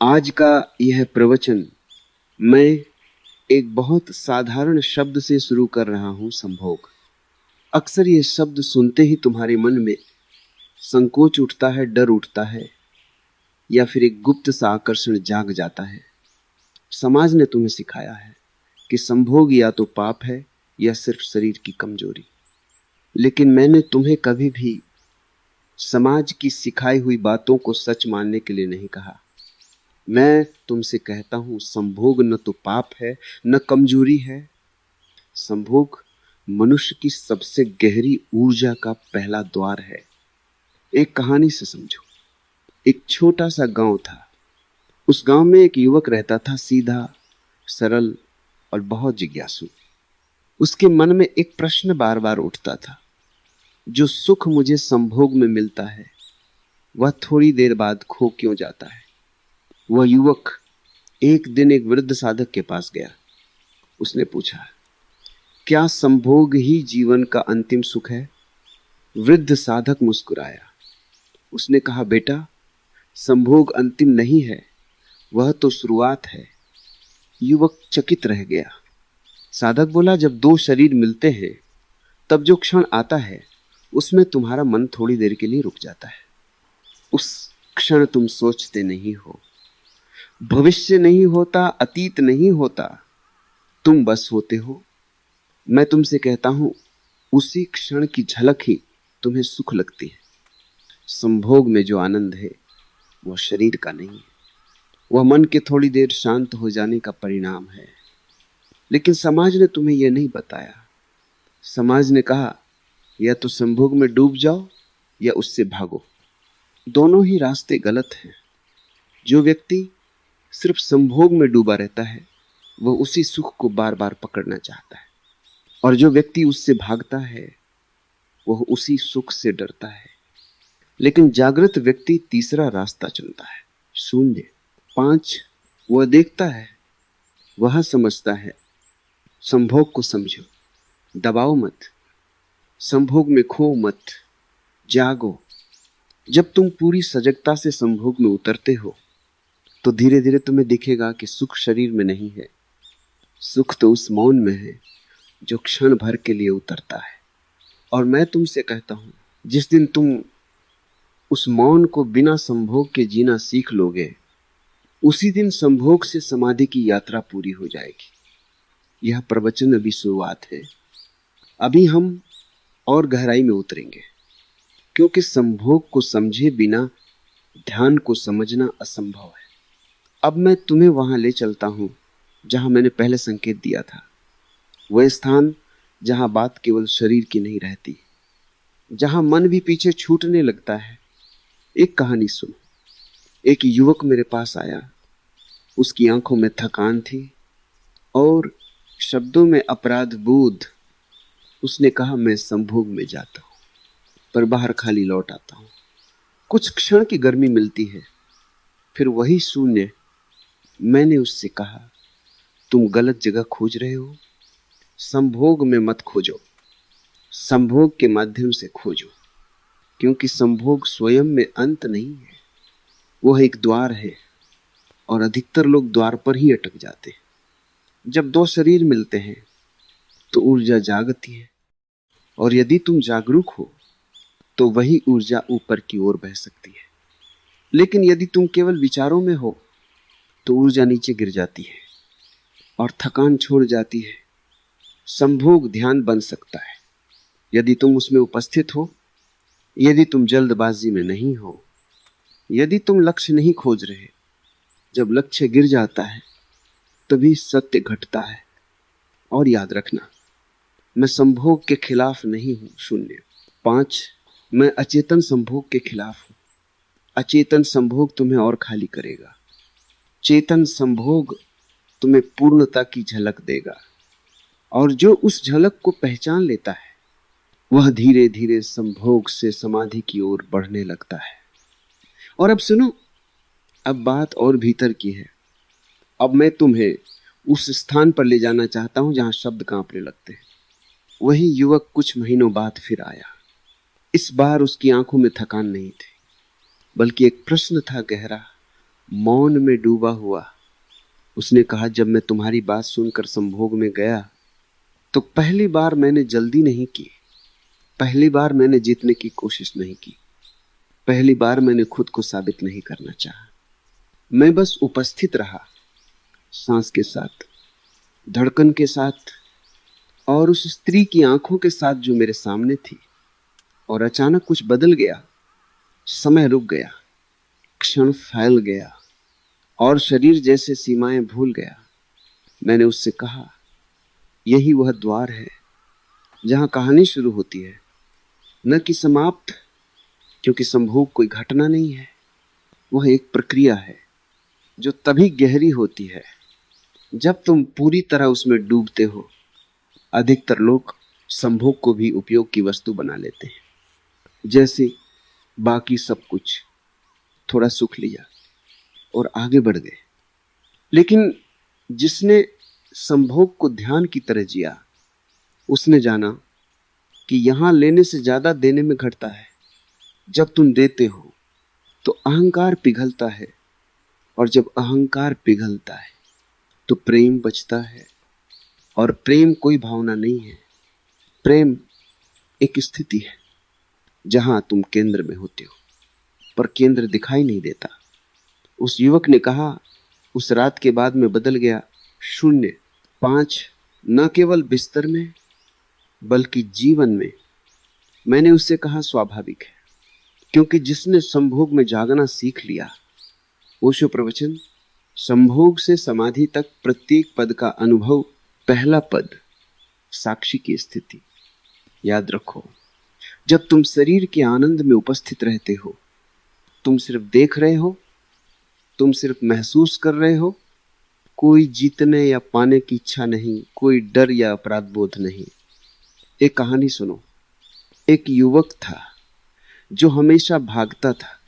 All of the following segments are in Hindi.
आज का यह प्रवचन मैं एक बहुत साधारण शब्द से शुरू कर रहा हूं, संभोग। अक्सर ये शब्द सुनते ही तुम्हारे मन में संकोच उठता है, डर उठता है, या फिर एक गुप्त सा आकर्षण जाग जाता है। समाज ने तुम्हें सिखाया है कि संभोग या तो पाप है या सिर्फ शरीर की कमजोरी। लेकिन मैंने तुम्हें कभी भी समाज की सिखाई हुई बातों को सच मानने के लिए नहीं कहा। मैं तुमसे कहता हूं, संभोग न तो पाप है न कमजोरी है। संभोग मनुष्य की सबसे गहरी ऊर्जा का पहला द्वार है। एक कहानी से समझो। एक छोटा सा गांव था। उस गांव में एक युवक रहता था, सीधा, सरल और बहुत जिज्ञासु। उसके मन में एक प्रश्न बार बार उठता था, जो सुख मुझे संभोग में मिलता है वह थोड़ी देर बाद खो क्यों जाता है। वह युवक एक दिन एक वृद्ध साधक के पास गया। उसने पूछा, क्या संभोग ही जीवन का अंतिम सुख है? वृद्ध साधक मुस्कुराया। उसने कहा, बेटा, संभोग अंतिम नहीं है, वह तो शुरुआत है। युवक चकित रह गया। साधक बोला, जब दो शरीर मिलते हैं तब जो क्षण आता है उसमें तुम्हारा मन थोड़ी देर के लिए रुक जाता है। उस क्षण तुम सोचते नहीं हो, भविष्य नहीं होता, अतीत नहीं होता, तुम बस होते हो। मैं तुमसे कहता हूं, उसी क्षण की झलक ही तुम्हें सुख लगती है। संभोग में जो आनंद है वह शरीर का नहीं है, वह मन के थोड़ी देर शांत हो जाने का परिणाम है। लेकिन समाज ने तुम्हें यह नहीं बताया। समाज ने कहा, या तो संभोग में डूब जाओ या उससे भागो। दोनों ही रास्ते गलत हैं। जो व्यक्ति सिर्फ संभोग में डूबा रहता है वह उसी सुख को बार बार पकड़ना चाहता है, और जो व्यक्ति उससे भागता है वह उसी सुख से डरता है। लेकिन जागृत व्यक्ति तीसरा रास्ता चुनता है, शून्य। 5 वह देखता है, वह समझता है। संभोग को समझो, दबाओ मत, संभोग में खो मत, जागो। जब तुम पूरी सजगता से संभोग में उतरते हो तो धीरे धीरे तुम्हें दिखेगा कि सुख शरीर में नहीं है। सुख तो उस मौन में है जो क्षण भर के लिए उतरता है। और मैं तुमसे कहता हूं, जिस दिन तुम उस मौन को बिना संभोग के जीना सीख लोगे, उसी दिन संभोग से समाधि की यात्रा पूरी हो जाएगी। यह प्रवचन अभी शुरुआत है। अभी हम और गहराई में उतरेंगे, क्योंकि संभोग को समझे बिना ध्यान को समझना असंभव है। अब मैं तुम्हें वहां ले चलता हूं जहां मैंने पहले संकेत दिया था। वह स्थान जहां बात केवल शरीर की नहीं रहती, जहां मन भी पीछे छूटने लगता है। एक कहानी सुनो। एक युवक मेरे पास आया। उसकी आंखों में थकान थी और शब्दों में अपराध बोध। उसने कहा, मैं संभोग में जाता हूं पर बाहर खाली लौट आता हूं। कुछ क्षण की गर्मी मिलती है, फिर वही शून्य। मैंने उससे कहा, तुम गलत जगह खोज रहे हो। संभोग में मत खोजो, संभोग के माध्यम से खोजो। क्योंकि संभोग स्वयं में अंत नहीं है, वह एक द्वार है, और अधिकतर लोग द्वार पर ही अटक जाते हैं। जब दो शरीर मिलते हैं तो ऊर्जा जागती है, और यदि तुम जागरूक हो तो वही ऊर्जा ऊपर की ओर बह सकती है। लेकिन यदि तुम केवल विचारों में हो तो ऊर्जा नीचे गिर जाती है और थकान छोड़ जाती है। संभोग ध्यान बन सकता है यदि तुम उसमें उपस्थित हो, यदि तुम जल्दबाजी में नहीं हो, यदि तुम लक्ष्य नहीं खोज रहे। जब लक्ष्य गिर जाता है तभी सत्य घटता है। और याद रखना, मैं संभोग के खिलाफ नहीं हूं, शून्य। 5 मैं अचेतन संभोग के खिलाफ हूं। अचेतन संभोग तुम्हें और खाली करेगा, चेतन संभोग तुम्हें पूर्णता की झलक देगा। और जो उस झलक को पहचान लेता है वह धीरे धीरे संभोग से समाधि की ओर बढ़ने लगता है। और अब सुनो, अब बात और भीतर की है। अब मैं तुम्हें उस स्थान पर ले जाना चाहता हूं जहां शब्द कांपने लगते हैं। वही युवक कुछ महीनों बाद फिर आया। इस बार उसकी आंखों में थकान नहीं थी, बल्कि एक प्रश्न था गहरा, मौन में डूबा हुआ उसने कहा, जब मैं तुम्हारी बात सुनकर संभोग में गया तो पहली बार मैंने जल्दी नहीं की, पहली बार मैंने जीतने की कोशिश नहीं की, पहली बार मैंने खुद को साबित नहीं करना चाहा। मैं बस उपस्थित रहा, सांस के साथ, धड़कन के साथ और उस स्त्री की आंखों के साथ जो मेरे सामने थी। और अचानक कुछ बदल गया, समय रुक गया, क्षण फैल गया और शरीर जैसे सीमाएं भूल गया। मैंने उससे कहा, यही वह द्वार है जहां कहानी शुरू होती है, न कि समाप्त, क्योंकि संभोग कोई घटना नहीं है, वह एक प्रक्रिया है जो तभी गहरी होती है जब तुम पूरी तरह उसमें डूबते हो। अधिकतर लोग संभोग को भी उपयोग की वस्तु बना लेते हैं, जैसे बाकी सब कुछ, थोड़ा सुख लिया और आगे बढ़ गए। लेकिन जिसने संभोग को ध्यान की तरह जिया, उसने जाना कि यहां लेने से ज्यादा देने में घटता है। जब तुम देते हो तो अहंकार पिघलता है, और जब अहंकार पिघलता है तो प्रेम बचता है। और प्रेम कोई भावना नहीं है, प्रेम एक स्थिति है जहां तुम केंद्र में होते हो, पर केंद्र दिखाई नहीं देता। उस युवक ने कहा, उस रात के बाद मैं बदल गया। 0, 5 न केवल बिस्तर में बल्कि जीवन में। मैंने उससे कहा, स्वाभाविक है, क्योंकि जिसने संभोग में जागना सीख लिया। ओशो प्रवचन, संभोग से समाधि तक प्रत्येक पद का अनुभव। पहला पद, साक्षी की स्थिति। याद रखो, जब तुम शरीर के आनंद में उपस्थित रहते हो, तुम सिर्फ देख रहे हो, तुम सिर्फ महसूस कर रहे हो। कोई जीतने या पाने की इच्छा नहीं, कोई डर या अपराध बोध नहीं। एक कहानी सुनो। एक युवक था जो हमेशा भागता था।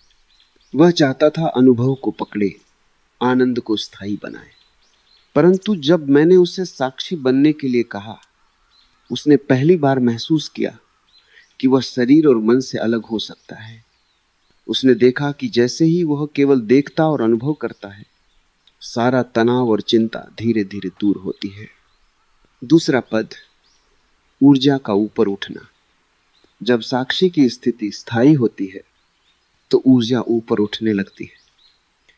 वह चाहता था अनुभव को पकड़े, आनंद को स्थायी बनाए। परंतु जब मैंने उसे साक्षी बनने के लिए कहा, उसने पहली बार महसूस किया कि वह शरीर और मन से अलग हो सकता है। उसने देखा कि जैसे ही वह केवल देखता और अनुभव करता है, सारा तनाव और चिंता धीरे धीरे दूर होती है। दूसरा पद, ऊर्जा का ऊपर उठना। जब साक्षी की स्थिति स्थायी होती है तो ऊर्जा ऊपर उठने लगती है।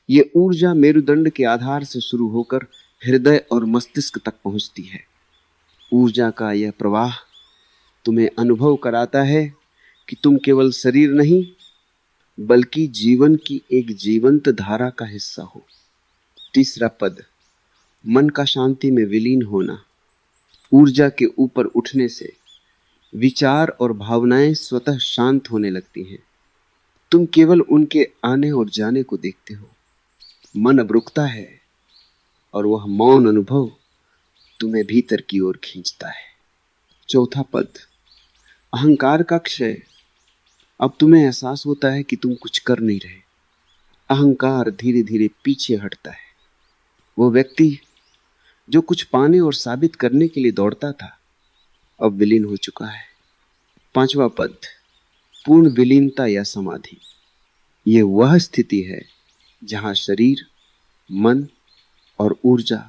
ये ऊर्जा मेरुदंड के आधार से शुरू होकर हृदय और मस्तिष्क तक पहुंचती है। ऊर्जा का यह प्रवाह तुम्हें अनुभव कराता है कि तुम केवल शरीर नहीं बल्कि जीवन की एक जीवंत धारा का हिस्सा हो। तीसरा पद, मन का शांति में विलीन होना। ऊर्जा के ऊपर उठने से विचार और भावनाएं स्वतः शांत होने लगती हैं। तुम केवल उनके आने और जाने को देखते हो। मन अब रुकता है और वह मौन अनुभव तुम्हें भीतर की ओर खींचता है। चौथा पद, अहंकार का क्षय। अब तुम्हें एहसास होता है कि तुम कुछ कर नहीं रहे। अहंकार धीरे धीरे पीछे हटता है। वो व्यक्ति जो कुछ पाने और साबित करने के लिए दौड़ता था, अब विलीन हो चुका है। पांचवा पद, पूर्ण विलीनता या समाधि। ये वह स्थिति है जहां शरीर, मन और ऊर्जा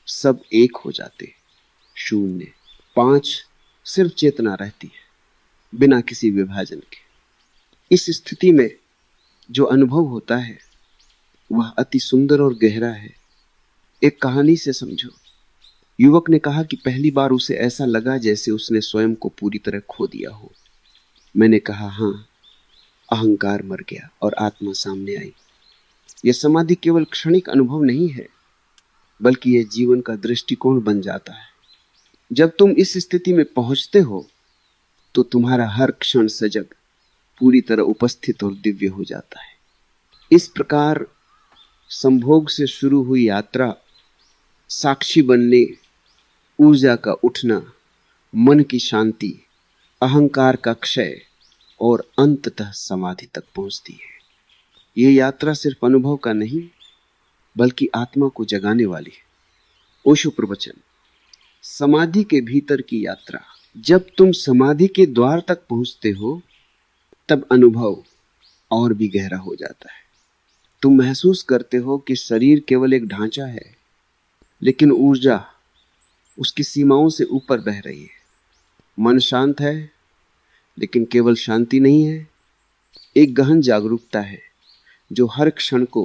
सब एक हो जाते। 0, 5 सिर्फ चेतना रहती है, बिना किसी विभाजन के। इस स्थिति में जो अनुभव होता है वह अति सुंदर और गहरा है। एक कहानी से समझो। युवक ने कहा कि पहली बार उसे ऐसा लगा जैसे उसने स्वयं को पूरी तरह खो दिया हो। मैंने कहा, हां, अहंकार मर गया और आत्मा सामने आई। यह समाधि केवल क्षणिक अनुभव नहीं है, बल्कि यह जीवन का दृष्टिकोण बन जाता है। जब तुम इस स्थिति में पहुंचते हो तो तुम्हारा हर क्षण सजग, पूरी तरह उपस्थित और दिव्य हो जाता है। इस प्रकार संभोग से शुरू हुई यात्रा, साक्षी बनने, ऊर्जा का उठना, मन की शांति, अहंकार का क्षय और अंततः समाधि तक पहुंचती है। यह यात्रा सिर्फ अनुभव का नहीं बल्कि आत्मा को जगाने वाली है। ओशो प्रवचन, समाधि के भीतर की यात्रा। जब तुम समाधि के द्वार तक पहुंचते हो तब अनुभव और भी गहरा हो जाता है। तुम महसूस करते हो कि शरीर केवल एक ढांचा है, लेकिन ऊर्जा उसकी सीमाओं से ऊपर बह रही है। मन शांत है, लेकिन केवल शांति नहीं है, एक गहन जागरूकता है जो हर क्षण को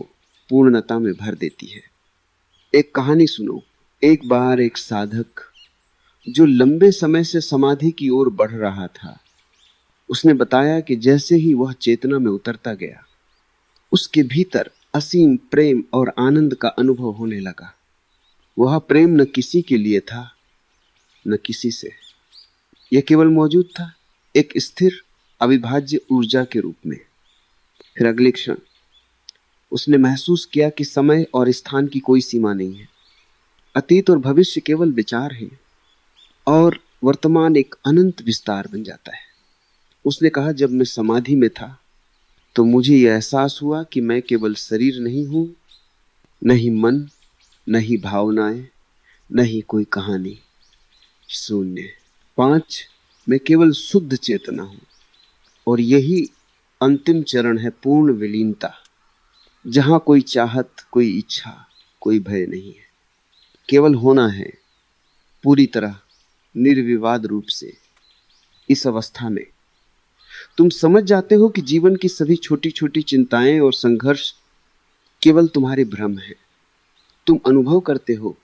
पूर्णता में भर देती है। एक कहानी सुनो। एक बार एक साधक जो लंबे समय से समाधि की ओर बढ़ रहा था, उसने बताया कि जैसे ही वह चेतना में उतरता गया, उसके भीतर असीम प्रेम और आनंद का अनुभव होने लगा। वह प्रेम न किसी के लिए था, न किसी से। यह केवल मौजूद था, एक स्थिर अविभाज्य ऊर्जा के रूप में। फिर अगले क्षण उसने महसूस किया कि समय और स्थान की कोई सीमा नहीं है। अतीत और भविष्य केवल विचार हैं और वर्तमान एक अनंत विस्तार बन जाता है। उसने कहा, जब मैं समाधि में था तो मुझे यह एहसास हुआ कि मैं केवल शरीर नहीं हूं, न ही मन, न ही भावनाएं, न ही कोई कहानी। शून्य। 5, मैं केवल शुद्ध चेतना हूं। और यही अंतिम चरण है पूर्ण विलीनता, जहां कोई चाहत, कोई इच्छा, कोई भय नहीं है। केवल होना है, पूरी तरह निर्विवाद रूप से। इस अवस्था में तुम समझ जाते हो कि जीवन की सभी छोटी छोटी चिंताएं और संघर्ष केवल तुम्हारे भ्रम है। तुम अनुभव करते हो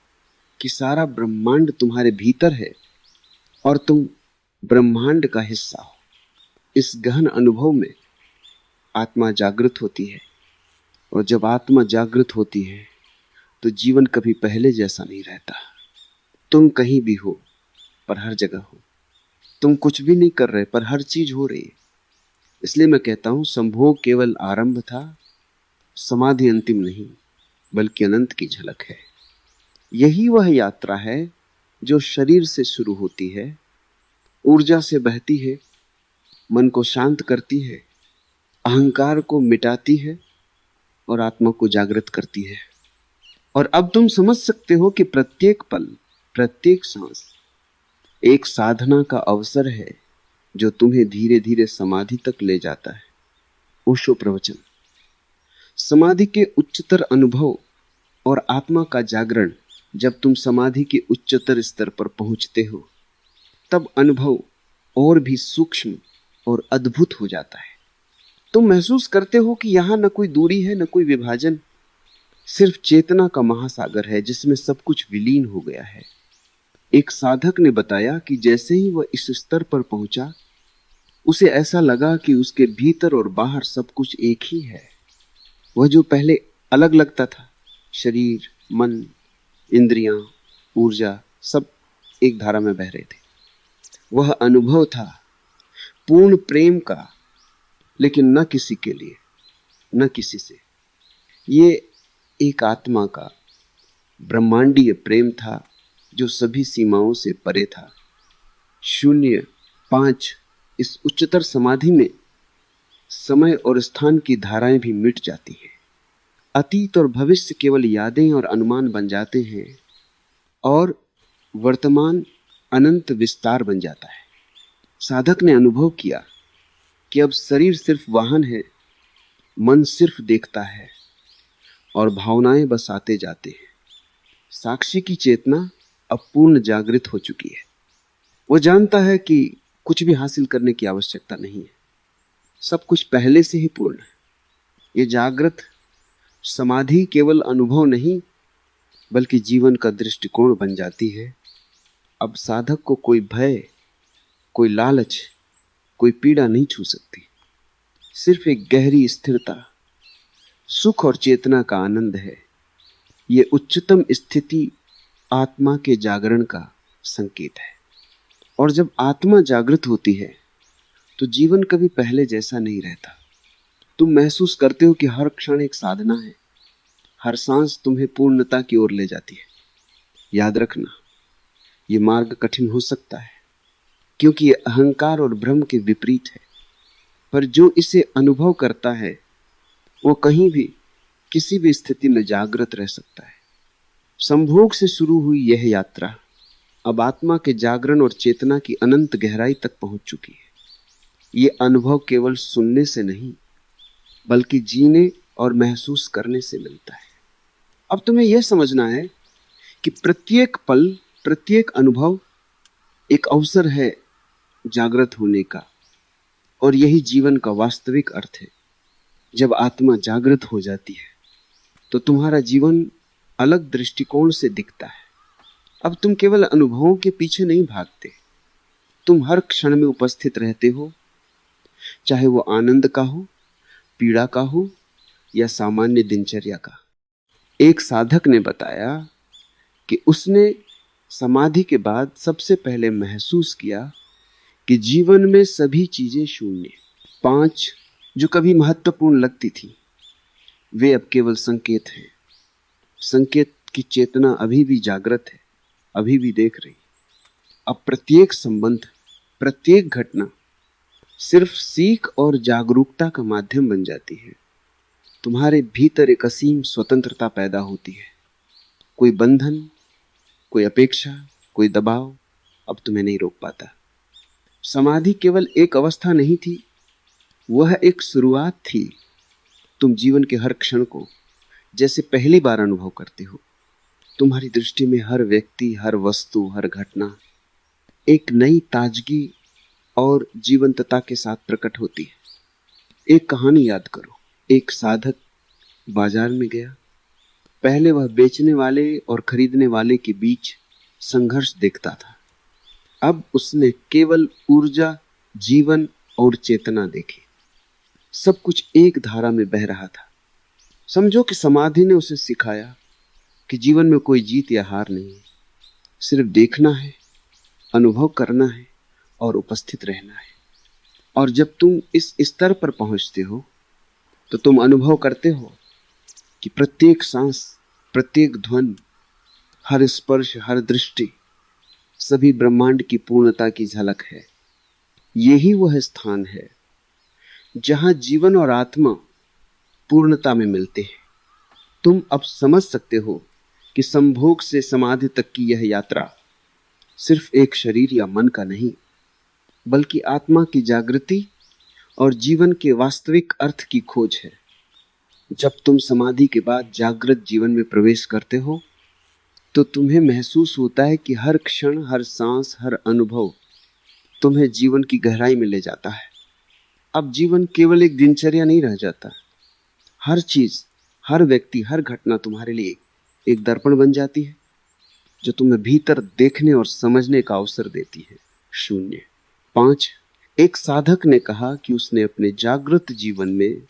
कि सारा ब्रह्मांड तुम्हारे भीतर है और तुम ब्रह्मांड का हिस्सा हो। इस गहन अनुभव में आत्मा जागृत होती है, और जब आत्मा जागृत होती है तो जीवन कभी पहले जैसा नहीं रहता। तुम कहीं भी हो, पर हर जगह हो। तुम कुछ भी नहीं कर रहे, पर हर चीज हो रही है। इसलिए मैं कहता हूं, संभोग केवल आरंभ था, समाधि अंतिम नहीं, बल्कि अनंत की झलक है। यही वह यात्रा है जो शरीर से शुरू होती है, ऊर्जा से बहती है, मन को शांत करती है, अहंकार को मिटाती है और आत्मा को जागृत करती है। और अब तुम समझ सकते हो कि प्रत्येक पल, प्रत्येक सांस एक साधना का अवसर है जो तुम्हें धीरे धीरे समाधि तक ले जाता है। ओशो प्रवचन। समाधि के उच्चतर अनुभव और आत्मा का जागरण। जब तुम समाधि के उच्चतर स्तर पर पहुंचते हो, तब अनुभव और भी सूक्ष्म और अद्भुत हो जाता है। तुम महसूस करते हो कि यहां न कोई दूरी है, न कोई विभाजन, सिर्फ चेतना का महासागर है जिसमें सब कुछ विलीन हो गया है। एक साधक ने बताया कि जैसे ही वह इस स्तर पर पहुंचा, उसे ऐसा लगा कि उसके भीतर और बाहर सब कुछ एक ही है। वह जो पहले अलग लगता था, शरीर, मन, इंद्रियां, ऊर्जा, सब एक धारा में बह रहे थे। वह अनुभव था पूर्ण प्रेम का, लेकिन न किसी के लिए, न किसी से। ये एक आत्मा का ब्रह्मांडीय प्रेम था जो सभी सीमाओं से परे था। शून्य। 5, इस उच्चतर समाधि में समय और स्थान की धाराएं भी मिट जाती हैं। अतीत और भविष्य केवल यादें और अनुमान बन जाते हैं और वर्तमान अनंत विस्तार बन जाता है। साधक ने अनुभव किया कि अब शरीर सिर्फ वाहन है, मन सिर्फ देखता है और भावनाएं बस आते जाते हैं। साक्षी की चेतना अब पूर्ण जागृत हो चुकी है। वो जानता है कि कुछ भी हासिल करने की आवश्यकता नहीं है, सब कुछ पहले से ही पूर्ण है। ये जागृत समाधि केवल अनुभव नहीं, बल्कि जीवन का दृष्टिकोण बन जाती है। अब साधक को कोई भय, कोई लालच, कोई पीड़ा नहीं छू सकती। सिर्फ एक गहरी स्थिरता, सुख और चेतना का आनंद है। ये उच्चतम स्थिति आत्मा के जागरण का संकेत है। और जब आत्मा जागृत होती है तो जीवन कभी पहले जैसा नहीं रहता। तुम महसूस करते हो कि हर क्षण एक साधना है, हर सांस तुम्हें पूर्णता की ओर ले जाती है। याद रखना, ये मार्ग कठिन हो सकता है क्योंकि ये अहंकार और भ्रम के विपरीत है, पर जो इसे अनुभव करता है वो कहीं भी, किसी भी स्थिति में जागृत रह सकता है। संभोग से शुरू हुई यह यात्रा अब आत्मा के जागरण और चेतना की अनंत गहराई तक पहुंच चुकी है। ये अनुभव केवल सुनने से नहीं, बल्कि जीने और महसूस करने से मिलता है। अब तुम्हें यह समझना है कि प्रत्येक पल, प्रत्येक अनुभव एक अवसर है जागृत होने का, और यही जीवन का वास्तविक अर्थ है। जब आत्मा जागृत हो जाती है तो तुम्हारा जीवन अलग दृष्टिकोण से दिखता है। अब तुम केवल अनुभवों के पीछे नहीं भागते, तुम हर क्षण में उपस्थित रहते हो, चाहे वो आनंद का हो, पीड़ा का हो या सामान्य दिनचर्या का। एक साधक ने बताया कि उसने समाधि के बाद सबसे पहले महसूस किया कि जीवन में सभी चीजें शून्य। 5 जो कभी महत्वपूर्ण लगती थी वे अब केवल संकेत हैं। संकेत की चेतना अभी भी जागृत है, अभी भी देख रही। अब प्रत्येक संबंध, प्रत्येक घटना सिर्फ सीख और जागरूकता का माध्यम बन जाती है। तुम्हारे भीतर एक असीम स्वतंत्रता पैदा होती है। कोई बंधन, कोई अपेक्षा, कोई दबाव अब तुम्हें नहीं रोक पाता। समाधि केवल एक अवस्था नहीं थी, वह एक शुरुआत थी। तुम जीवन के हर क्षण को जैसे पहली बार अनुभव करते हो। तुम्हारी दृष्टि में हर व्यक्ति, हर वस्तु, हर घटना एक नई ताजगी और जीवंतता के साथ प्रकट होती है। एक कहानी याद करो। एक साधक बाजार में गया। पहले वह बेचने वाले और खरीदने वाले के बीच संघर्ष देखता था। अब उसने केवल ऊर्जा, जीवन और चेतना देखी। सब कुछ एक धारा में बह रहा था। समझो कि समाधि ने उसे सिखाया कि जीवन में कोई जीत या हार नहीं है, सिर्फ देखना है, अनुभव करना है और उपस्थित रहना है। और जब तुम इस स्तर पर पहुंचते हो तो तुम अनुभव करते हो कि प्रत्येक सांस, प्रत्येक ध्वनि, हर स्पर्श, हर दृष्टि सभी ब्रह्मांड की पूर्णता की झलक है। यही वह स्थान है जहां जीवन और आत्मा पूर्णता में मिलते हैं। तुम अब समझ सकते हो कि संभोग से समाधि तक की यह यात्रा सिर्फ एक शरीर या मन का नहीं, बल्कि आत्मा की जागृति और जीवन के वास्तविक अर्थ की खोज है। जब तुम समाधि के बाद जागृत जीवन में प्रवेश करते हो तो तुम्हें महसूस होता है कि हर क्षण, हर सांस, हर अनुभव तुम्हें जीवन की गहराई में ले जाता है। अब जीवन केवल एक दिनचर्या नहीं रह जाता। हर चीज, हर व्यक्ति, हर घटना तुम्हारे लिए एक दर्पण बन जाती है जो तुम्हें भीतर देखने और समझने का अवसर देती है। शून्य। 5 एक साधक ने कहा कि उसने अपने जागृत जीवन में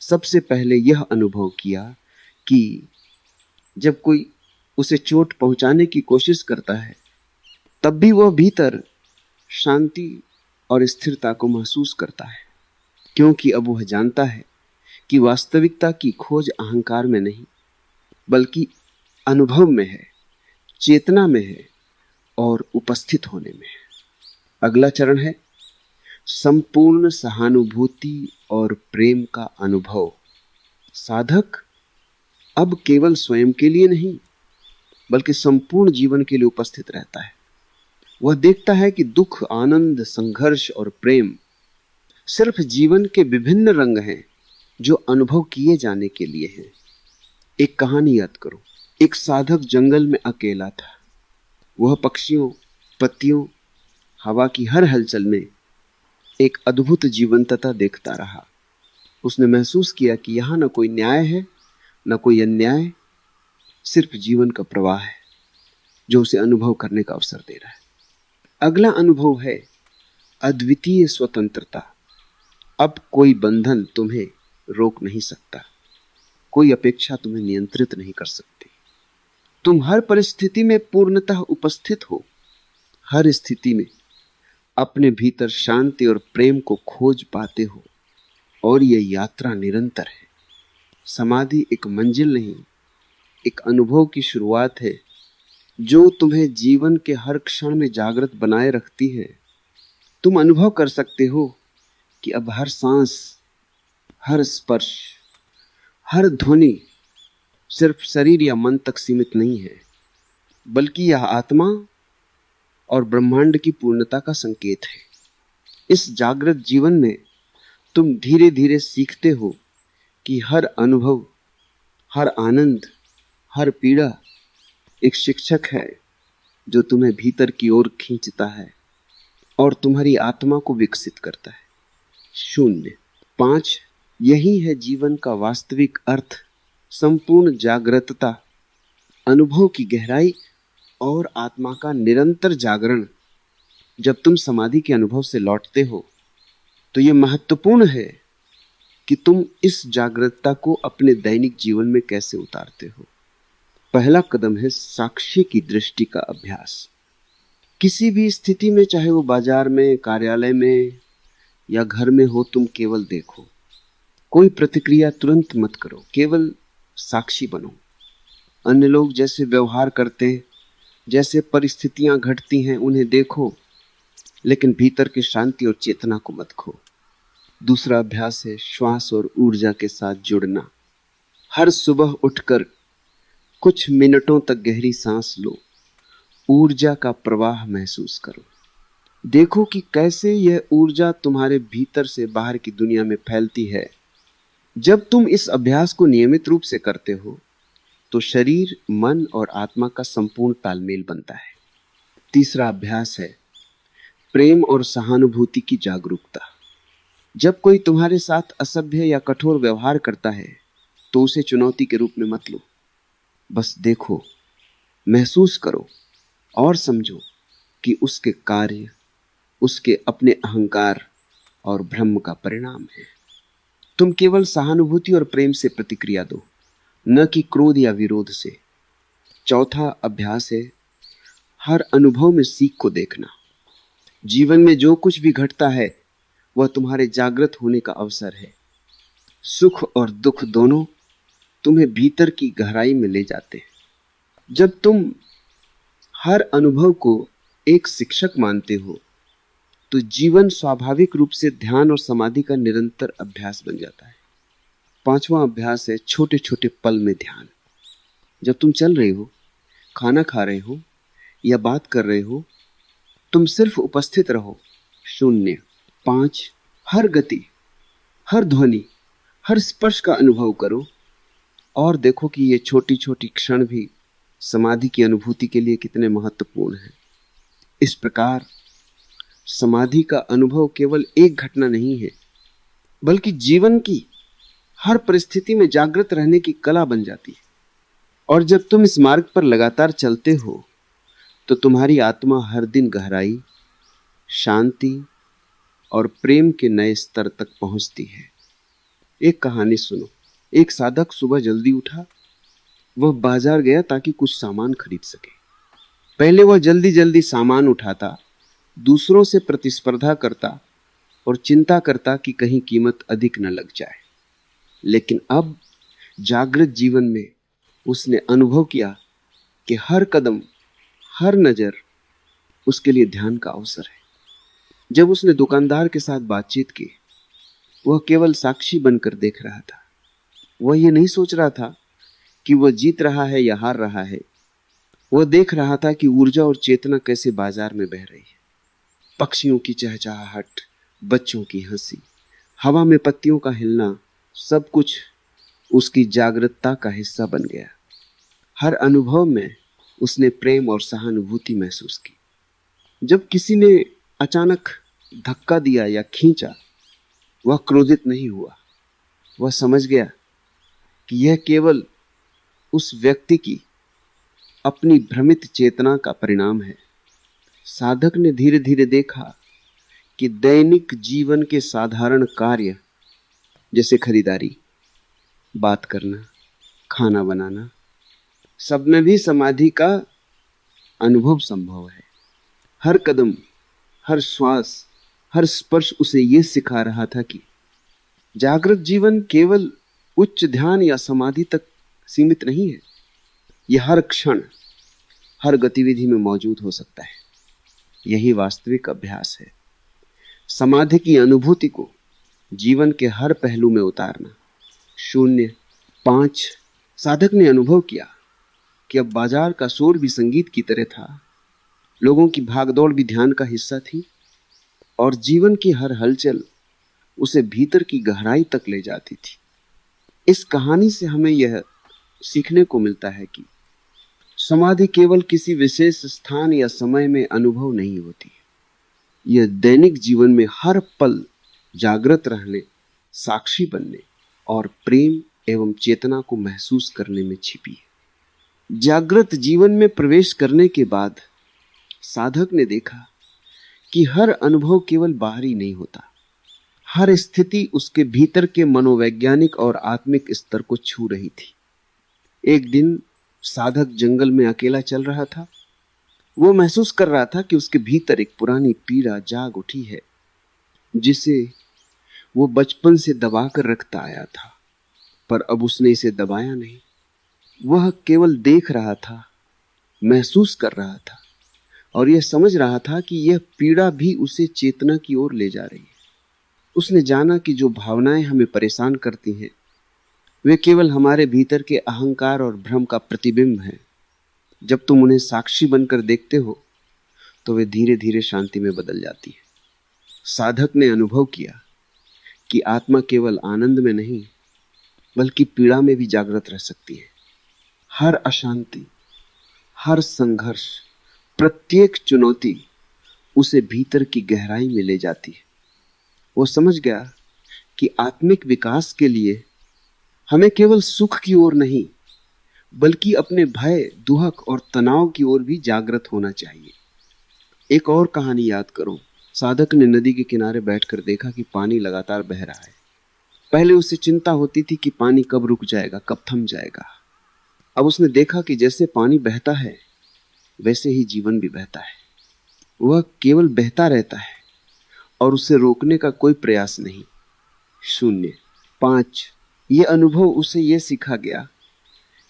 सबसे पहले यह अनुभव किया कि जब कोई उसे चोट पहुंचाने की कोशिश करता है तब भी वह भीतर शांति और स्थिरता को महसूस करता है, क्योंकि अब वह जानता है कि वास्तविकता की खोज अहंकार में नहीं बल्कि अनुभव में है, चेतना में है और उपस्थित होने में है। अगला चरण है संपूर्ण सहानुभूति और प्रेम का अनुभव। साधक अब केवल स्वयं के लिए नहीं बल्कि संपूर्ण जीवन के लिए उपस्थित रहता है। वह देखता है कि दुख, आनंद, संघर्ष और प्रेम सिर्फ जीवन के विभिन्न रंग हैं जो अनुभव किए जाने के लिए हैं। एक कहानी याद करो। एक साधक जंगल में अकेला था। वह पक्षियों, पत्तियों, हवा की हर हलचल में एक अद्भुत जीवंतता देखता रहा। उसने महसूस किया कि यहां न कोई न्याय है, न कोई अन्याय, सिर्फ जीवन का प्रवाह है जो उसे अनुभव करने का अवसर दे रहा है। अगला अनुभव है अद्वितीय स्वतंत्रता। अब कोई बंधन तुम्हें रोक नहीं सकता, कोई अपेक्षा तुम्हें नियंत्रित नहीं कर सकती। तुम हर परिस्थिति में पूर्णतः उपस्थित हो। हर स्थिति में अपने भीतर शांति और प्रेम को खोज पाते हो और यह यात्रा निरंतर है। समाधि एक मंजिल नहीं, एक अनुभव की शुरुआत है जो तुम्हें जीवन के हर क्षण में जागृत बनाए रखती है। तुम अनुभव कर सकते हो कि अब हर सांस, हर स्पर्श, हर ध्वनि सिर्फ शरीर या मन तक सीमित नहीं है, बल्कि यह आत्मा और ब्रह्मांड की पूर्णता का संकेत है। इस जागृत जीवन में तुम धीरे धीरे सीखते हो कि हर अनुभव, हर आनंद, हर पीड़ा एक शिक्षक है जो तुम्हें भीतर की ओर खींचता है और तुम्हारी आत्मा को विकसित करता है। 0। 5, यही है जीवन का वास्तविक अर्थ, संपूर्ण जागृतता, अनुभव की गहराई और आत्मा का निरंतर जागरण। जब तुम समाधि के अनुभव से लौटते हो तो यह महत्वपूर्ण है कि तुम इस जागृतता को अपने दैनिक जीवन में कैसे उतारते हो। पहला कदम है साक्ष्य की दृष्टि का अभ्यास। किसी भी स्थिति में, चाहे वो बाजार में, कार्यालय में या घर में हो, तुम केवल देखो। कोई प्रतिक्रिया तुरंत मत करो, केवल साक्षी बनो। अन्य लोग जैसे व्यवहार करते हैं, जैसे परिस्थितियां घटती हैं, उन्हें देखो, लेकिन भीतर की शांति और चेतना को मत खो। दूसरा अभ्यास है श्वास और ऊर्जा के साथ जुड़ना। हर सुबह उठकर कुछ मिनटों तक गहरी सांस लो, ऊर्जा का प्रवाह महसूस करो। देखो कि कैसे यह ऊर्जा तुम्हारे भीतर से बाहर की दुनिया में फैलती है। जब तुम इस अभ्यास को नियमित रूप से करते हो तो शरीर, मन और आत्मा का संपूर्ण तालमेल बनता है। तीसरा अभ्यास है प्रेम और सहानुभूति की जागरूकता। जब कोई तुम्हारे साथ असभ्य या कठोर व्यवहार करता है तो उसे चुनौती के रूप में मत लो। बस देखो, महसूस करो और समझो कि उसके कार्य उसके अपने अहंकार और भ्रम का परिणाम है। तुम केवल सहानुभूति और प्रेम से प्रतिक्रिया दो, न कि क्रोध या विरोध से। चौथा अभ्यास है हर अनुभव में सीख को देखना। जीवन में जो कुछ भी घटता है वह तुम्हारे जागृत होने का अवसर है। सुख और दुख दोनों तुम्हें भीतर की गहराई में ले जाते हैं। जब तुम हर अनुभव को एक शिक्षक मानते हो तो जीवन स्वाभाविक रूप से ध्यान और समाधि का निरंतर अभ्यास बन जाता है। पांचवा अभ्यास है छोटे छोटे पल में ध्यान। जब तुम चल रहे हो, खाना खा रहे हो या बात कर रहे हो, तुम सिर्फ उपस्थित रहो। 0। 5, हर गति, हर ध्वनि, हर स्पर्श का अनुभव करो और देखो कि ये छोटी छोटी क्षण भी समाधि की अनुभूति के लिए कितने महत्वपूर्ण हैं। इस प्रकार समाधि का अनुभव केवल एक घटना नहीं है, बल्कि जीवन की हर परिस्थिति में जागृत रहने की कला बन जाती है। और जब तुम इस मार्ग पर लगातार चलते हो तो तुम्हारी आत्मा हर दिन गहराई, शांति और प्रेम के नए स्तर तक पहुंचती है। एक कहानी सुनो। एक साधक सुबह जल्दी उठा। वह बाजार गया ताकि कुछ सामान खरीद सके। पहले वह जल्दी जल्दी सामान उठाता, दूसरों से प्रतिस्पर्धा करता और चिंता करता कि कहीं कीमत अधिक न लग जाए। लेकिन अब जागृत जीवन में उसने अनुभव किया कि हर कदम, हर नजर उसके लिए ध्यान का अवसर है। जब उसने दुकानदार के साथ बातचीत की, वह केवल साक्षी बनकर देख रहा था। वह यह नहीं सोच रहा था कि वह जीत रहा है या हार रहा है। वह देख रहा था कि ऊर्जा और चेतना कैसे बाजार में बह रही है। पक्षियों की चहचहाहट, बच्चों की हंसी, हवा में पत्तियों का हिलना, सब कुछ उसकी जागृतता का हिस्सा बन गया। हर अनुभव में उसने प्रेम और सहानुभूति महसूस की। जब किसी ने अचानक धक्का दिया या खींचा, वह क्रोधित नहीं हुआ। वह समझ गया कि यह केवल उस व्यक्ति की अपनी भ्रमित चेतना का परिणाम है। साधक ने धीरे धीरे देखा कि दैनिक जीवन के साधारण कार्य जैसे खरीदारी, बात करना, खाना बनाना, सब में भी समाधि का अनुभव संभव है। हर कदम, हर श्वास, हर स्पर्श उसे यह सिखा रहा था कि जागृत जीवन केवल उच्च ध्यान या समाधि तक सीमित नहीं है। यह हर क्षण, हर गतिविधि में मौजूद हो सकता है। यही वास्तविक अभ्यास है, समाधि की अनुभूति को जीवन के हर पहलू में उतारना। 0। 5, साधक ने अनुभव किया कि अब बाजार का शोर भी संगीत की तरह था, लोगों की भागदौड़ भी ध्यान का हिस्सा थी और जीवन की हर हलचल उसे भीतर की गहराई तक ले जाती थी। इस कहानी से हमें यह सीखने को मिलता है कि समाधि केवल किसी विशेष स्थान या समय में अनुभव नहीं होती। यह दैनिक जीवन में हर पल जागृत रहने, साक्षी बनने और प्रेम एवं चेतना को महसूस करने में छिपी है। जागृत जीवन में प्रवेश करने के बाद साधक ने देखा कि हर अनुभव केवल बाहरी नहीं होता। हर स्थिति उसके भीतर के मनोवैज्ञानिक और आत्मिक स्तर को छू रही थी। एक दिन साधक जंगल में अकेला चल रहा था। वो महसूस कर रहा था कि उसके भीतर एक पुरानी पीड़ा जाग उठी है, जिसे वो बचपन से दबाकर रखता आया था, पर अब उसने इसे दबाया नहीं। वह केवल देख रहा था, महसूस कर रहा था और यह समझ रहा था कि यह पीड़ा भी उसे चेतना की ओर ले जा रही है। उसने जाना कि जो भावनाएं हमें परेशान करती हैं, वे केवल हमारे भीतर के अहंकार और भ्रम का प्रतिबिंब हैं। जब तुम उन्हें साक्षी बनकर देखते हो तो वे धीरे धीरे शांति में बदल जाती है। साधक ने अनुभव किया कि आत्मा केवल आनंद में नहीं बल्कि पीड़ा में भी जागृत रह सकती है। हर अशांति, हर संघर्ष, प्रत्येक चुनौती उसे भीतर की गहराई में ले जाती है। वो समझ गया कि आत्मिक विकास के लिए हमें केवल सुख की ओर नहीं बल्कि अपने भय, दुहक और तनाव की ओर भी जागृत होना चाहिए। एक और कहानी याद करो। साधक ने नदी के किनारे बैठकर देखा कि पानी लगातार बह रहा है। पहले उसे चिंता होती थी कि पानी कब रुक जाएगा, कब थम जाएगा। अब उसने देखा कि जैसे पानी बहता है वैसे ही जीवन भी बहता है। वह केवल बहता रहता है और उसे रोकने का कोई प्रयास नहीं। शून्य। 5, यह अनुभव उसे यह सिखा गया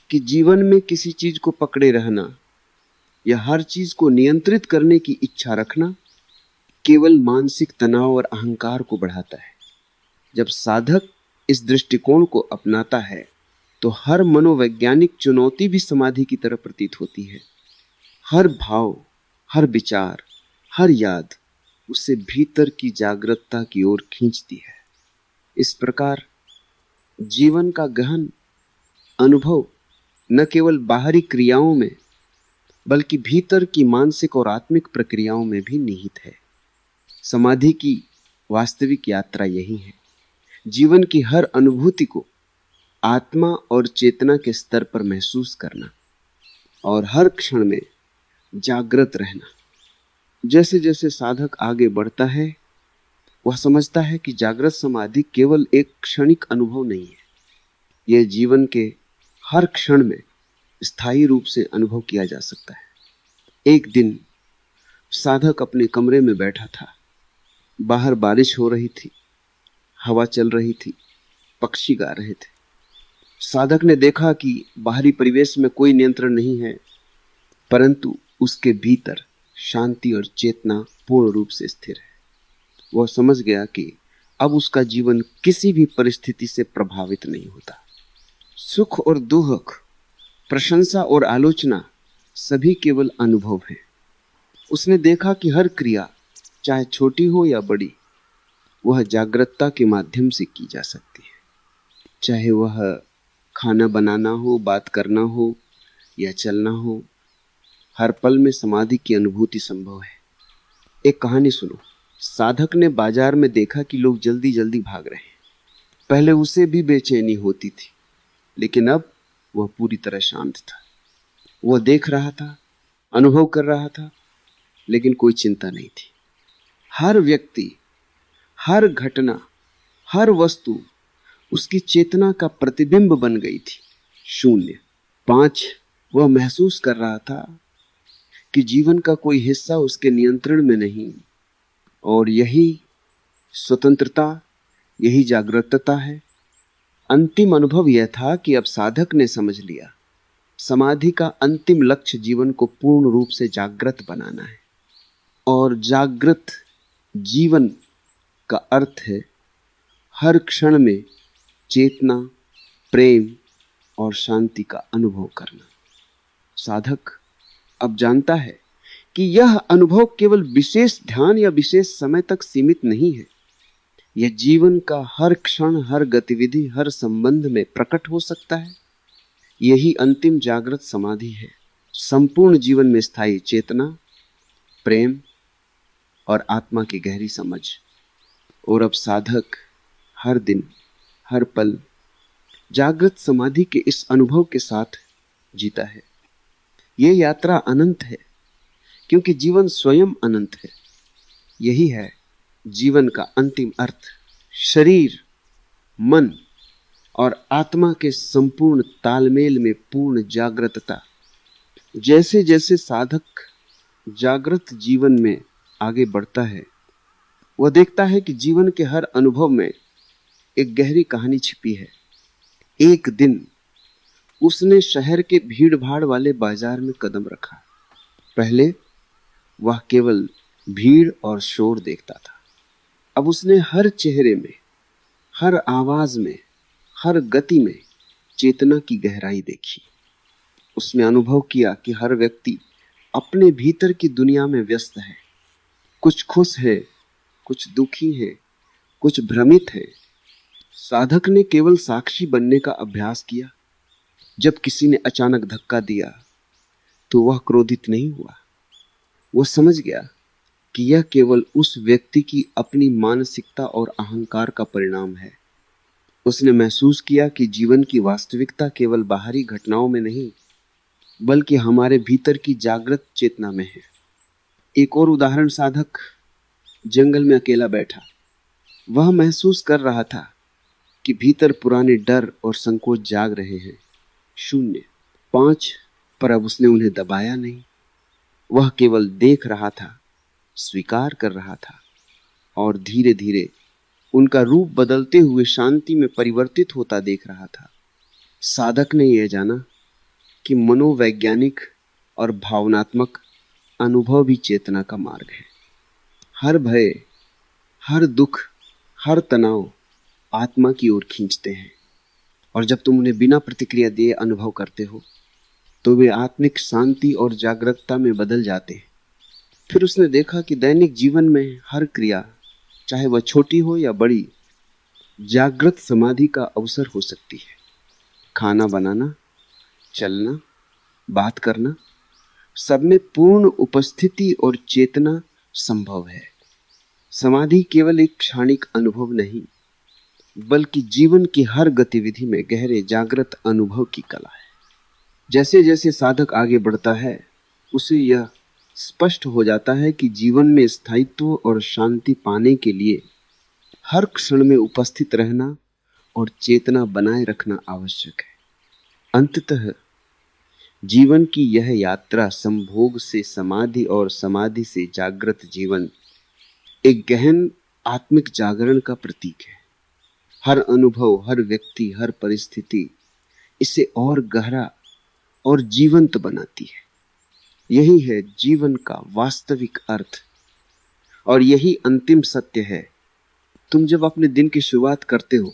कि जीवन में किसी चीज को पकड़े रहना या हर चीज को नियंत्रित करने की इच्छा रखना केवल मानसिक तनाव और अहंकार को बढ़ाता है। जब साधक इस दृष्टिकोण को अपनाता है तो हर मनोवैज्ञानिक चुनौती भी समाधि की तरह प्रतीत होती है। हर भाव, हर विचार, हर याद उसे भीतर की जागृतता की ओर खींचती है। इस प्रकार जीवन का गहन अनुभव न केवल बाहरी क्रियाओं में बल्कि भीतर की मानसिक और आत्मिक प्रक्रियाओं में भी निहित है। समाधि की वास्तविक यात्रा यही है। जीवन की हर अनुभूति को आत्मा और चेतना के स्तर पर महसूस करना और हर क्षण में जागृत रहना। जैसे जैसे साधक आगे बढ़ता है वह समझता है कि जागृत समाधि केवल एक क्षणिक अनुभव नहीं है। यह जीवन के हर क्षण में स्थायी रूप से अनुभव किया जा सकता है। एक दिन साधक अपने कमरे में बैठा था। बाहर बारिश हो रही थी, हवा चल रही थी, पक्षी गा रहे थे। साधक ने देखा कि बाहरी परिवेश में कोई नियंत्रण नहीं है, परंतु उसके भीतर शांति और चेतना पूर्ण रूप से स्थिर है। वह समझ गया कि अब उसका जीवन किसी भी परिस्थिति से प्रभावित नहीं होता। सुख और दुख, प्रशंसा और आलोचना सभी केवल अनुभव हैं। उसने देखा कि हर क्रिया, चाहे छोटी हो या बड़ी, वह जागृतता के माध्यम से की जा सकती है। चाहे वह खाना बनाना हो, बात करना हो या चलना हो, हर पल में समाधि की अनुभूति संभव है। एक कहानी सुनो। साधक ने बाजार में देखा कि लोग जल्दी जल्दी भाग रहे हैं। पहले उसे भी बेचैनी होती थी, लेकिन अब वह पूरी तरह शांत था। वह देख रहा था, अनुभव कर रहा था, लेकिन कोई चिंता नहीं थी। हर व्यक्ति, हर घटना, हर वस्तु उसकी चेतना का प्रतिबिंब बन गई थी। शून्य। 5, वह महसूस कर रहा था कि जीवन का कोई हिस्सा उसके नियंत्रण में नहीं, और यही स्वतंत्रता, यही जागरूकता है। अंतिम अनुभव यह था कि अब साधक ने समझ लिया, समाधि का अंतिम लक्ष्य जीवन को पूर्ण रूप से जागृत बनाना है, और जागृत जीवन का अर्थ है हर क्षण में चेतना, प्रेम और शांति का अनुभव करना। साधक अब जानता है कि यह अनुभव केवल विशेष ध्यान या विशेष समय तक सीमित नहीं है। यह जीवन का हर क्षण, हर गतिविधि, हर संबंध में प्रकट हो सकता है। यही अंतिम जागृत समाधि है, संपूर्ण जीवन में स्थायी चेतना, प्रेम और आत्मा की गहरी समझ। और अब साधक हर दिन, हर पल जागृत समाधि के इस अनुभव के साथ जीता है। यह यात्रा अनंत है, क्योंकि जीवन स्वयं अनंत है। यही है जीवन का अंतिम अर्थ। शरीर, मन और आत्मा के संपूर्ण तालमेल में पूर्ण जागृतता। जैसे जैसे साधक जागृत जीवन में आगे बढ़ता है, वह देखता है कि जीवन के हर अनुभव में एक गहरी कहानी छिपी है। एक दिन उसने शहर के भीड़ भाड़ वाले बाजार में कदम रखा। पहले वह केवल भीड़ और शोर देखता था। अब उसने हर चेहरे में, हर आवाज में, हर गति में चेतना की गहराई देखी। उसने अनुभव किया कि हर व्यक्ति अपने भीतर की दुनिया में व्यस्त है। कुछ खुश है, कुछ दुखी है, कुछ भ्रमित है। साधक ने केवल साक्षी बनने का अभ्यास किया। जब किसी ने अचानक धक्का दिया तो वह क्रोधित नहीं हुआ। वह समझ गया कि यह केवल उस व्यक्ति की अपनी मानसिकता और अहंकार का परिणाम है। उसने महसूस किया कि जीवन की वास्तविकता केवल बाहरी घटनाओं में नहीं, बल्कि हमारे भीतर की जागृत चेतना में है। एक और उदाहरण, साधक जंगल में अकेला बैठा। वह महसूस कर रहा था कि भीतर पुराने डर और संकोच जाग रहे हैं। शून्य, 5, पर अब उसने उन्हें दबाया नहीं। वह केवल देख रहा था, स्वीकार कर रहा था और धीरे धीरे उनका रूप बदलते हुए शांति में परिवर्तित होता देख रहा था। साधक ने यह जाना कि मनोवैज्ञानिक और भावनात्मक अनुभव भी चेतना का मार्ग है। हर भय, हर दुख, हर तनाव आत्मा की ओर खींचते हैं, और जब तुम उन्हें बिना प्रतिक्रिया दिए अनुभव करते हो तो वे आत्मिक शांति और जागरूकता में बदल जाते हैं। फिर उसने देखा कि दैनिक जीवन में हर क्रिया, चाहे वह छोटी हो या बड़ी, जागृत समाधि का अवसर हो सकती है। खाना बनाना, चलना, बात करना, सब में पूर्ण उपस्थिति और चेतना संभव है। समाधि केवल एक क्षणिक अनुभव नहीं, बल्कि जीवन की हर गतिविधि में गहरे जागृत अनुभव की कला है। जैसे जैसे साधक आगे बढ़ता है, उसे यह स्पष्ट हो जाता है कि जीवन में स्थायित्व और शांति पाने के लिए हर क्षण में उपस्थित रहना और चेतना बनाए रखना आवश्यक है। अंततः जीवन की यह यात्रा संभोग से समाधि और समाधि से जागृत जीवन एक गहन आत्मिक जागरण का प्रतीक है। हर अनुभव, हर व्यक्ति, हर परिस्थिति इसे और गहरा और जीवंत बनाती है। यही है जीवन का वास्तविक अर्थ, और यही अंतिम सत्य है। तुम जब अपने दिन की शुरुआत करते हो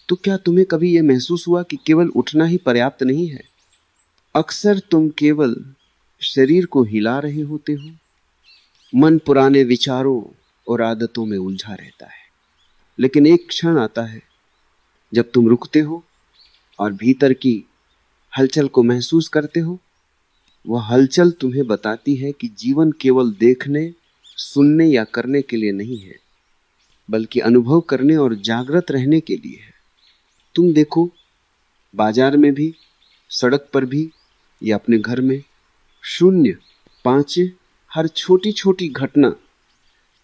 तो क्या तुम्हें कभी यह महसूस हुआ कि केवल उठना ही पर्याप्त नहीं है? अक्सर तुम केवल शरीर को हिला रहे होते हो, मन पुराने विचारों और आदतों में उलझा रहता है। लेकिन एक क्षण आता है जब तुम रुकते हो और भीतर की हलचल को महसूस करते हो। वह हलचल तुम्हें बताती है कि जीवन केवल देखने, सुनने या करने के लिए नहीं है, बल्कि अनुभव करने और जागृत रहने के लिए है। तुम देखो, बाजार में भी, सड़क पर भी या अपने घर में, 0, 5, हर छोटी छोटी घटना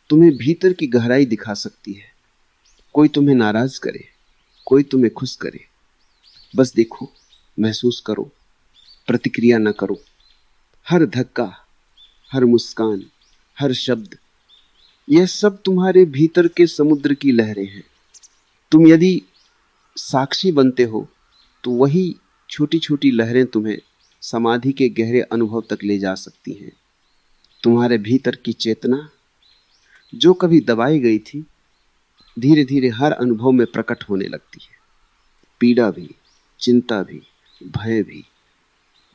तुम्हें भीतर की गहराई दिखा सकती है। कोई तुम्हें नाराज करे, कोई तुम्हें खुश करे, बस देखो, महसूस करो, प्रतिक्रिया न करो। हर धक्का, हर मुस्कान, हर शब्द, यह सब तुम्हारे भीतर के समुद्र की लहरें हैं। तुम यदि साक्षी बनते हो तो वही छोटी छोटी लहरें तुम्हें समाधि के गहरे अनुभव तक ले जा सकती हैं। तुम्हारे भीतर की चेतना जो कभी दबाई गई थी, धीरे धीरे हर अनुभव में प्रकट होने लगती है। पीड़ा भी, चिंता भी, भय भी।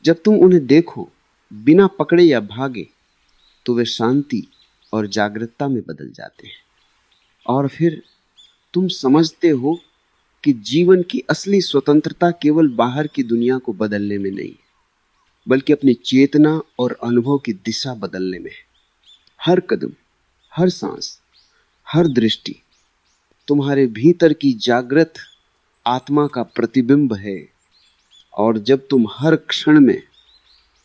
जब तुम उन्हें देखो बिना पकड़े या भागे, तो वे शांति और जागरूकता में बदल जाते हैं। और फिर तुम समझते हो कि जीवन की असली स्वतंत्रता केवल बाहर की दुनिया को बदलने में नहीं, बल्कि अपनी चेतना और अनुभव की दिशा बदलने में है। हर कदम, हर सांस, हर दृष्टि तुम्हारे भीतर की जागृत आत्मा का प्रतिबिंब है। और जब तुम हर क्षण में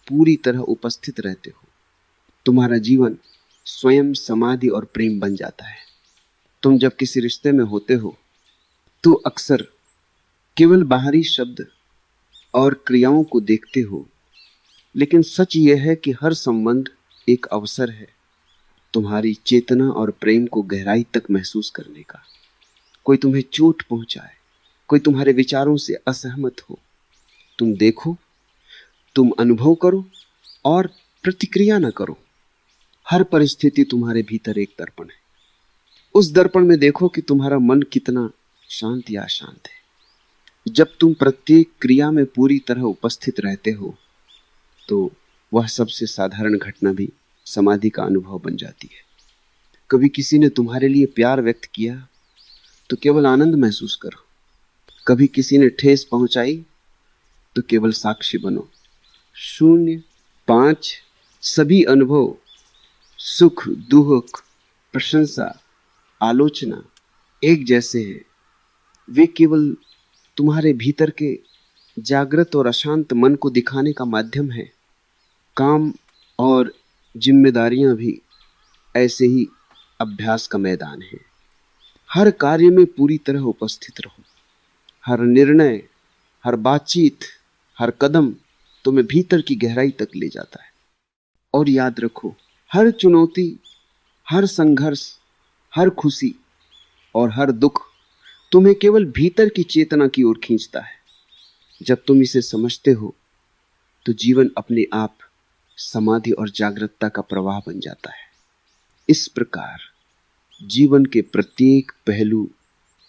पूरी तरह उपस्थित रहते हो, तुम्हारा जीवन स्वयं समाधि और प्रेम बन जाता है। तुम जब किसी रिश्ते में होते हो तो अक्सर केवल बाहरी शब्द और क्रियाओं को देखते हो, लेकिन सच यह है कि हर संबंध एक अवसर है तुम्हारी चेतना और प्रेम को गहराई तक महसूस करने का। कोई तुम्हें चोट पहुंचाए, कोई तुम्हारे विचारों से असहमत हो, तुम देखो, तुम अनुभव करो और प्रतिक्रिया न करो। हर परिस्थिति तुम्हारे भीतर एक दर्पण है। उस दर्पण में देखो कि तुम्हारा मन कितना शांत या अशांत है। जब तुम प्रत्येक क्रिया में पूरी तरह उपस्थित रहते हो तो वह सबसे साधारण घटना भी समाधि का अनुभव बन जाती है। कभी किसी ने तुम्हारे लिए प्यार व्यक्त किया तो केवल आनंद महसूस करो। कभी किसी ने ठेस पहुंचाई तो केवल साक्षी बनो। 0, 5 सभी अनुभव, सुख, दुख, प्रशंसा, आलोचना एक जैसे हैं। वे केवल तुम्हारे भीतर के जागृत और अशांत मन को दिखाने का माध्यम है। काम और जिम्मेदारियां भी ऐसे ही अभ्यास का मैदान है। हर कार्य में पूरी तरह उपस्थित रहो। हर निर्णय, हर बातचीत, हर कदम तुम्हें भीतर की गहराई तक ले जाता है। और याद रखो, हर चुनौती, हर संघर्ष, हर खुशी और हर दुख तुम्हें केवल भीतर की चेतना की ओर खींचता है। जब तुम इसे समझते हो तो जीवन अपने आप समाधि और जागरूकता का प्रवाह बन जाता है। इस प्रकार जीवन के प्रत्येक पहलू,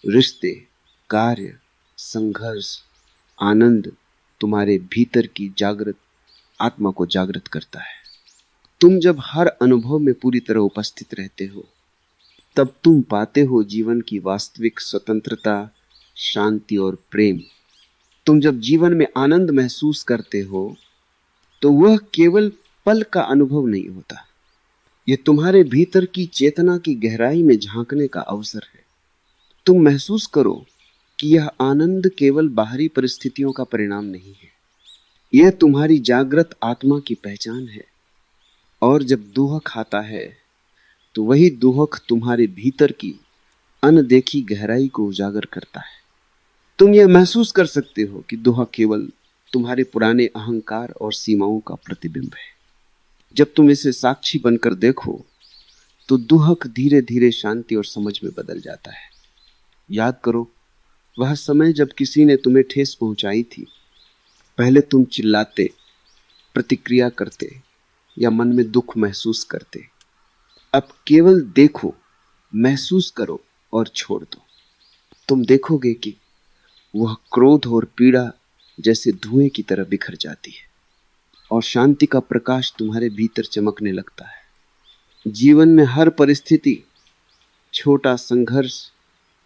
रिश्ते, कार्य, संघर्ष, आनंद तुम्हारे भीतर की जागृत आत्मा को जागृत करता है। तुम जब हर अनुभव में पूरी तरह उपस्थित रहते हो तब तुम पाते हो जीवन की वास्तविक स्वतंत्रता, शांति और प्रेम। तुम जब जीवन में आनंद महसूस करते हो तो वह केवल पल का अनुभव नहीं होता, यह तुम्हारे भीतर की चेतना की गहराई में झांकने का अवसर है। तुम महसूस करो कि यह आनंद केवल बाहरी परिस्थितियों का परिणाम नहीं है, यह तुम्हारी जागृत आत्मा की पहचान है। और जब दुख आता है तो वही दुख तुम्हारे भीतर की अनदेखी गहराई को उजागर करता है। तुम यह महसूस कर सकते हो कि दुख केवल तुम्हारे पुराने अहंकार और सीमाओं का प्रतिबिंब है। जब तुम इसे साक्षी बनकर देखो तो दुख धीरे धीरे शांति और समझ में बदल जाता है। याद करो वह समय जब किसी ने तुम्हें ठेस पहुंचाई थी। पहले तुम चिल्लाते, प्रतिक्रिया करते या मन में दुख महसूस करते। अब केवल देखो, महसूस करो और छोड़ दो। तुम देखोगे कि वह क्रोध और पीड़ा जैसे धुएं की तरह बिखर जाती है और शांति का प्रकाश तुम्हारे भीतर चमकने लगता है। जीवन में हर परिस्थिति, छोटा संघर्ष,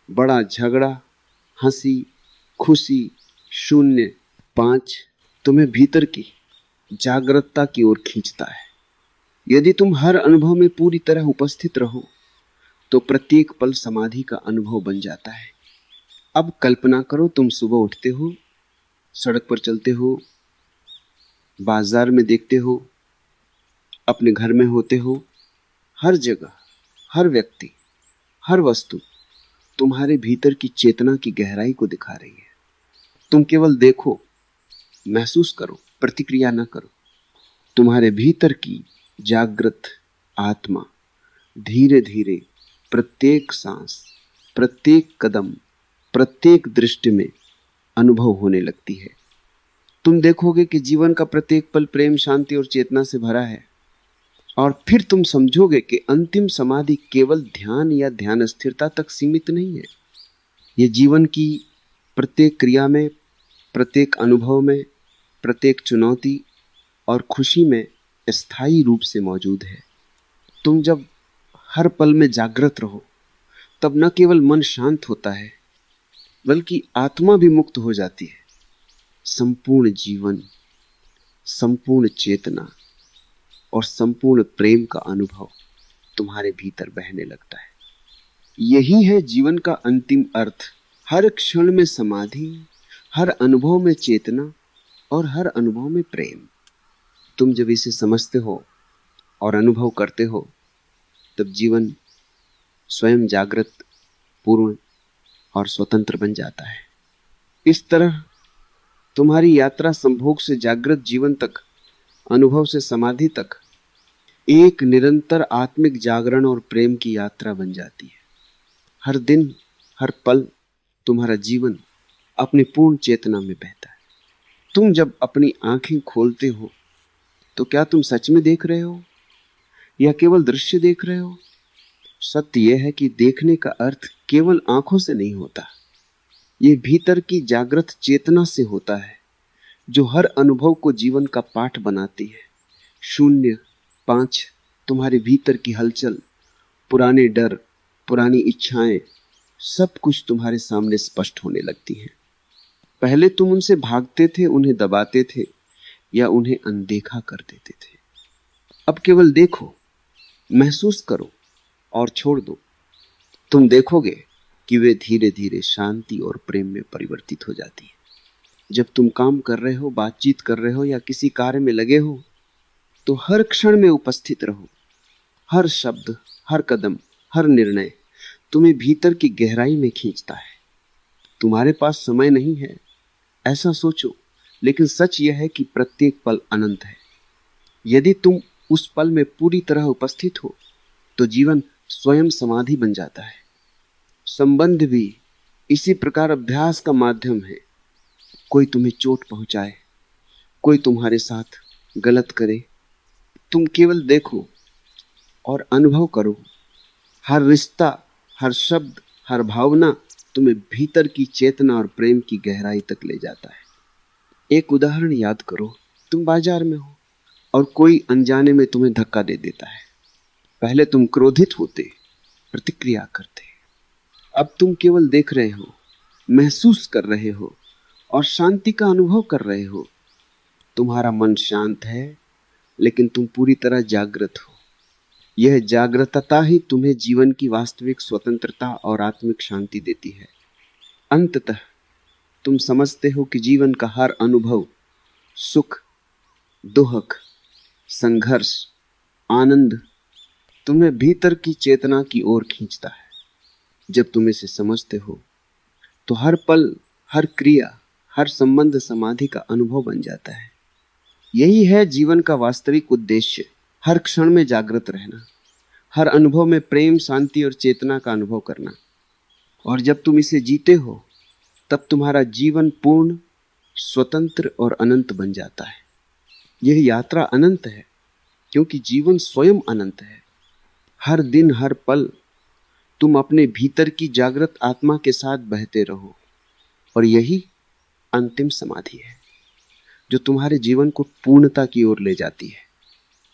बड़ा झगड़ा, हंसी, खुशी, 0, 5 तुम्हें भीतर की जागरूकता की ओर खींचता है। यदि तुम हर अनुभव में पूरी तरह उपस्थित रहो तो प्रत्येक पल समाधि का अनुभव बन जाता है। अब कल्पना करो, तुम सुबह उठते हो, सड़क पर चलते हो, बाजार में देखते हो, अपने घर में होते हो। हर जगह, हर व्यक्ति, हर वस्तु तुम्हारे भीतर की चेतना की गहराई को दिखा रही है। तुम केवल देखो, महसूस करो, प्रतिक्रिया न करो। तुम्हारे भीतर की जागृत आत्मा धीरे धीरे प्रत्येक सांस, प्रत्येक कदम, प्रत्येक दृष्टि में अनुभव होने लगती है। तुम देखोगे कि जीवन का प्रत्येक पल प्रेम, शांति और चेतना से भरा है। और फिर तुम समझोगे कि अंतिम समाधि केवल ध्यान या ध्यान स्थिरता तक सीमित नहीं है। यह जीवन की प्रत्येक क्रिया में, प्रत्येक अनुभव में, प्रत्येक चुनौती और खुशी में स्थायी रूप से मौजूद है। तुम जब हर पल में जागृत रहो तब न केवल मन शांत होता है बल्कि आत्मा भी मुक्त हो जाती है। संपूर्ण जीवन, संपूर्ण चेतना और संपूर्ण प्रेम का अनुभव तुम्हारे भीतर बहने लगता है। यही है जीवन का अंतिम अर्थ। हर क्षण में समाधि, हर अनुभव में चेतना और हर अनुभव में प्रेम। तुम जब इसे समझते हो और अनुभव करते हो तब जीवन स्वयं जागृत, पूर्ण और स्वतंत्र बन जाता है। इस तरह तुम्हारी यात्रा संभोग से जागृत जीवन तक, अनुभव से समाधि तक एक निरंतर आत्मिक जागरण और प्रेम की यात्रा बन जाती है। हर दिन, हर पल तुम्हारा जीवन अपनी पूर्ण चेतना में बहता है। तुम जब अपनी आंखें खोलते हो तो क्या तुम सच में देख रहे हो या केवल दृश्य देख रहे हो? सत्य यह है कि देखने का अर्थ केवल आंखों से नहीं होता, यह भीतर की जागृत चेतना से होता है जो हर अनुभव को जीवन का पाठ बनाती है। शून्य, 5, तुम्हारे भीतर की हलचल, पुराने डर, पुरानी इच्छाएं, सब कुछ तुम्हारे सामने स्पष्ट होने लगती हैं। पहले तुम उनसे भागते थे, उन्हें दबाते थे या उन्हें अनदेखा कर देते थे। अब केवल देखो, महसूस करो और छोड़ दो। तुम देखोगे कि वे धीरे धीरे शांति और प्रेम में परिवर्तित हो जाती है। जब तुम काम कर रहे हो, बातचीत कर रहे हो या किसी कार्य में लगे हो तो हर क्षण में उपस्थित रहो। हर शब्द, हर कदम, हर निर्णय तुम्हें भीतर की गहराई में खींचता है। तुम्हारे पास समय नहीं है ऐसा सोचो, लेकिन सच यह है कि प्रत्येक पल अनंत है। यदि तुम उस पल में पूरी तरह उपस्थित हो तो जीवन स्वयं समाधि बन जाता है। संबंध भी इसी प्रकार अभ्यास का माध्यम है। कोई तुम्हें चोट पहुंचाए, कोई तुम्हारे साथ गलत करे, तुम केवल देखो और अनुभव करो। हर रिश्ता, हर शब्द, हर भावना तुम्हें भीतर की चेतना और प्रेम की गहराई तक ले जाता है। एक उदाहरण याद करो। तुम बाजार में हो और कोई अनजाने में तुम्हें धक्का दे देता है। पहले तुम क्रोधित होते, प्रतिक्रिया करते। अब तुम केवल देख रहे हो, महसूस कर रहे हो और शांति का अनुभव कर रहे हो। तुम्हारा मन शांत है लेकिन तुम पूरी तरह जागृत हो। यह जागृतता ही तुम्हें जीवन की वास्तविक स्वतंत्रता और आत्मिक शांति देती है। अंततः तुम समझते हो कि जीवन का हर अनुभव, सुख, दुख, संघर्ष, आनंद तुम्हें भीतर की चेतना की ओर खींचता है। जब तुम इसे समझते हो तो हर पल, हर क्रिया, हर संबंध समाधि का अनुभव बन जाता है। यही है जीवन का वास्तविक उद्देश्य, हर क्षण में जागृत रहना, हर अनुभव में प्रेम, शांति और चेतना का अनुभव करना। और जब तुम इसे जीते हो तब तुम्हारा जीवन पूर्ण, स्वतंत्र और अनंत बन जाता है। यह यात्रा अनंत है क्योंकि जीवन स्वयं अनंत है। हर दिन, हर पल तुम अपने भीतर की जागृत आत्मा के साथ बहते रहो और यही अंतिम समाधि है जो तुम्हारे जीवन को पूर्णता की ओर ले जाती है।